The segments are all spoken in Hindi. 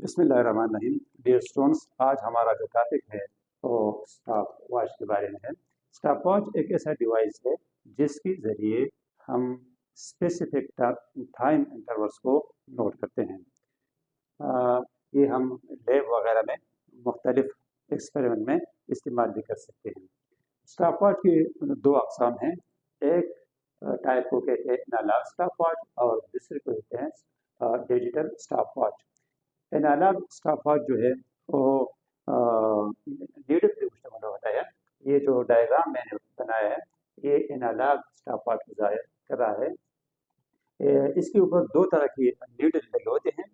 बिस्मिल्लाहिर्रहमानिर्रहीम। डियर स्टूडेंट्स, आज हमारा जो टॉपिक है वो स्टॉप वॉच के बारे में है। स्टॉप वॉच एक ऐसा डिवाइस है जिसके ज़रिए हम स्पेसिफिक टाइम इंटरवल्स को नोट करते हैं। ये हम लैब वगैरह में मुख्तलिफ एक्सपेरिमेंट में इस्तेमाल भी कर सकते हैं। स्टॉप वॉच की दो अक़साम हैं। एक टाइप को कहते हैं एनालॉग स्टॉप वॉच और दूसरे को कहते हैं digital stopwatch. Analogue stopwatch जो है वो नीडल पे मुश्तमिल होता है। ये जो डायग्राम मैंने बनाया है ये एनालॉग स्टॉप वॉच को ज़ाहिर कर रहा है। इसके ऊपर दो तरह की नीडल लगे होते हैं।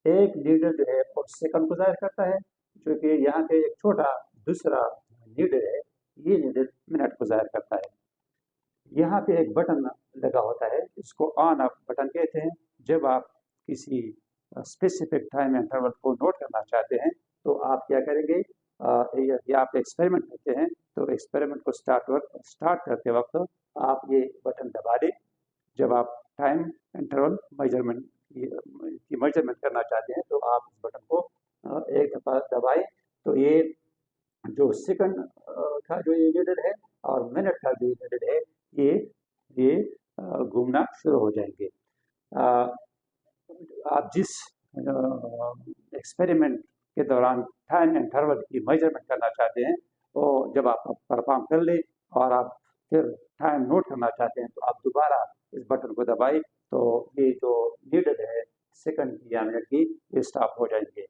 एक नीडल जो है वो सेकंड को ज़ाहिर करता है, जो कि यहाँ पे एक छोटा दूसरा नीडल है, ये नीडल मिनट को ज़ाहिर करता है। यहाँ पे एक बटन लगा होता है, इसको ऑन ऑफ बटन कहते हैं। जब आप किसी स्पेसिफिक टाइम इंटरवल को नोट करना चाहते हैं तो आप क्या करेंगे, या आप एक्सपेरिमेंट करते हैं तो एक्सपेरिमेंट को स्टार्ट करते वक्त आप ये बटन दबा दें। जब आप टाइम इंटरवल मेजरमेंट करना चाहते हैं तो आप इस बटन को एक दफ़ा दबाएं तो ये जो सेकंड का जो ये नीडल है और मिनट का जो नीडल है ये घूमना शुरू हो जाएंगे। आप जिस एक्सपेरिमेंट के दौरान टाइम इंटरवल की मेजरमेंट करना चाहते हैं तो जब आप परफॉर्म कर लें और आप फिर टाइम नोट करना चाहते हैं तो आप दोबारा इस बटन को दबाएं तो ये जो नीडल है सेकंड की या मिनट की ये स्टॉप हो जाएंगे।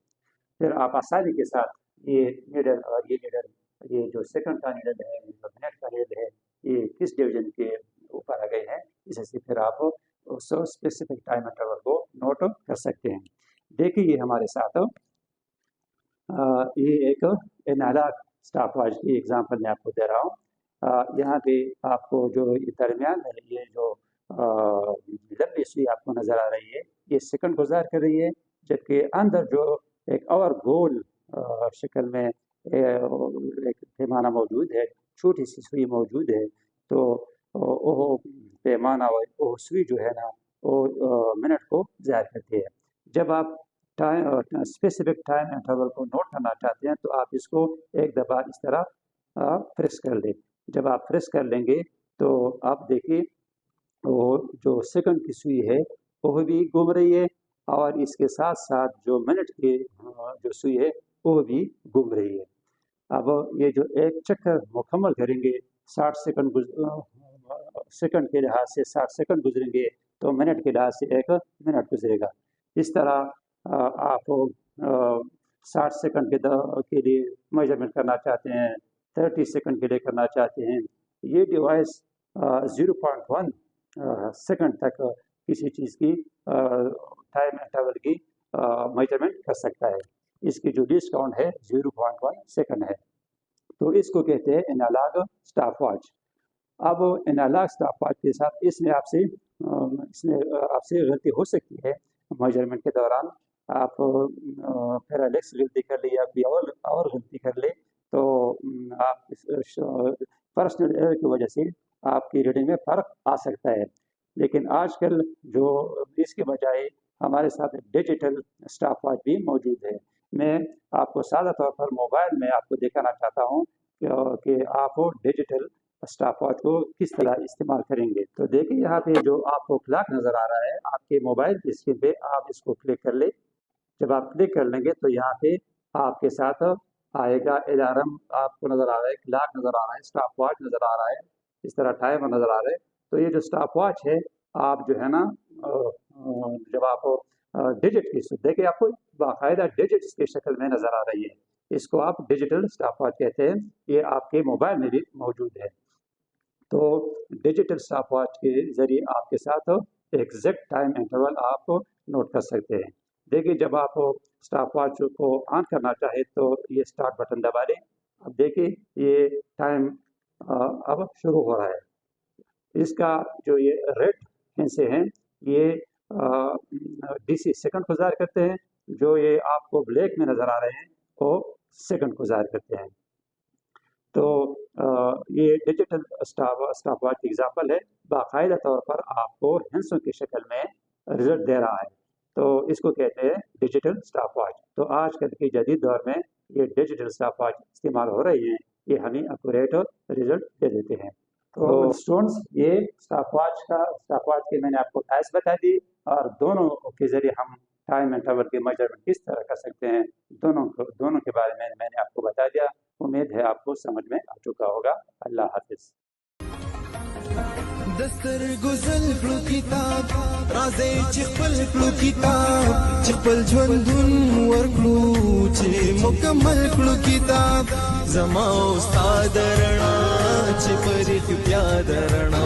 फिर आप आसानी के साथ ये नीडल और ये नीडल, ये जो सेकंड का नीडल है, जो मिनट का नीडल है, ये किस डिवीजन के ऊपर आ गए हैं, इससे फिर आप उस स्पेसिफिक टाइम इंटरवल को नोट कर सकते हैं। देखिए ये हमारे साथ ये एक एनालॉग स्टॉप वॉच की एग्जांपल मैं आपको दे रहा हूँ। यहाँ पे आपको जो दरमियान है ये जो लंबी सुई आपको नज़र आ रही है ये सेकंड को ज़ाहिर कर रही है, जबकि अंदर जो एक और गोल शक्ल में एक पैमाना मौजूद है, छोटी सी सुई मौजूद है, तो वो पैमाना वो सुई जो है ना वो मिनट को ज़ाहिर करती है। जब आप स्पेसिफिक टाइम इंटरवल को नोट करना चाहते हैं तो आप इसको एक दफ़ा इस तरह प्रेस कर लें। जब आप प्रेस कर लेंगे तो आप देखिए वो जो सेकंड की सुई है वो भी घूम रही है और इसके साथ साथ जो मिनट की जो सुई है वो भी घूम रही है। अब ये जो एक चक्कर मुकम्मल करेंगे 60 सेकंड के लिहाज से 60 सेकंड गुजरेंगे तो मिनट के लिहाज से एक मिनट गुजरेगा। इस तरह आप 60 सेकंड के लिए मेजरमेंट करना चाहते हैं, 30 सेकंड के लिए करना चाहते हैं, ये डिवाइस 0.1 सेकंड तक किसी चीज़ की टाइम इंटरवल की मेजरमेंट कर सकता है। इसकी जो लीस्ट काउंट है 0.1 सेकंड है, तो इसको कहते हैं एनालॉग स्टॉप वॉच। अब एनालॉग स्टॉप वॉच के साथ इसमें आपसे गलती हो सकती है। मेजरमेंट के दौरान आप पैरालेक्स गलती कर ले या कोई और गलती कर ले तो आप पर्सनल एरर की वजह से आपकी रीडिंग में फ़र्क आ सकता है। लेकिन आजकल जो इसके बजाय हमारे साथ डिजिटल स्टॉप वॉच भी मौजूद है। मैं आपको सादा तौर पर मोबाइल में आपको दिखाना चाहता हूँ कि आप डिजिटल स्टॉप वॉच को किस तरह इस्तेमाल करेंगे। तो देखिए यहाँ पे जो आपको क्लॉक नज़र आ रहा है आपके मोबाइल की स्क्रीन पे, आप इसको क्लिक कर ले। जब आप क्लिक कर लेंगे तो यहाँ पे आपके साथ आएगा अलार्म आपको नज़र आ रहा है, क्लॉक नज़र आ रहा है, स्टॉप वॉच नज़र आ रहा है, इस तरह टाइमर नज़र आ रहा है। तो ये जो स्टॉप वॉच है आप जो है ना जब आप डिजिट की देखिए आपको बाकायदा डिजिट्स की शक्ल में नज़र आ रही है, इसको आप डिजिटल स्टॉप वॉच कहते हैं। ये आपके मोबाइल में भी मौजूद है। तो डिजिटल स्टॉप वॉच के ज़रिए आपके साथ एग्जैक्ट टाइम इंटरवल आप नोट कर सकते हैं। देखिए जब आप स्टॉप वॉच को ऑन करना चाहे तो ये स्टार्ट बटन दबा दें। अब देखिए ये टाइम अब शुरू हो रहा है। इसका जो ये रेड हिस्से हैं ये DC सेकंड को ज़ाहिर करते हैं, जो ये आपको ब्लैक में नज़र आ रहे हैं वो सेकंड को ज़ाहिर करते हैं। तो ये डिजिटल स्टॉप वॉच एग्जाम्पल है, बाकायदा तौर पर आपको हिस्सों की शक्ल में रिजल्ट दे रहा है, तो इसको कहते हैं डिजिटल स्टॉप वॉच। तो आजकल के जदीद दौर में ये डिजिटल स्टॉप वॉच इस्तेमाल हो रही हैं, ये हमें एक्यूरेट रिजल्ट दे देते हैं। तो स्टूडेंट्स, ये स्टॉप वॉच की मैंने आपको टाइप्स बता दी, और दोनों के ज़रिए हम टाइम इंटरवल की मेजरमेंट किस तरह कर सकते हैं, दोनों के बारे में मैंने आपको बता दिया। उम्मीद है आपको समझ में आ चुका होगा। अल्लाह हाफिज़। दस्तर गुजल क्लू किताब राजे चिपल क्लू किताब चिपल झवंदुन वर्कलू चे मुकम्मल क्लू किताब जमा उस्ताद रणा चिपरी प्याद रणा।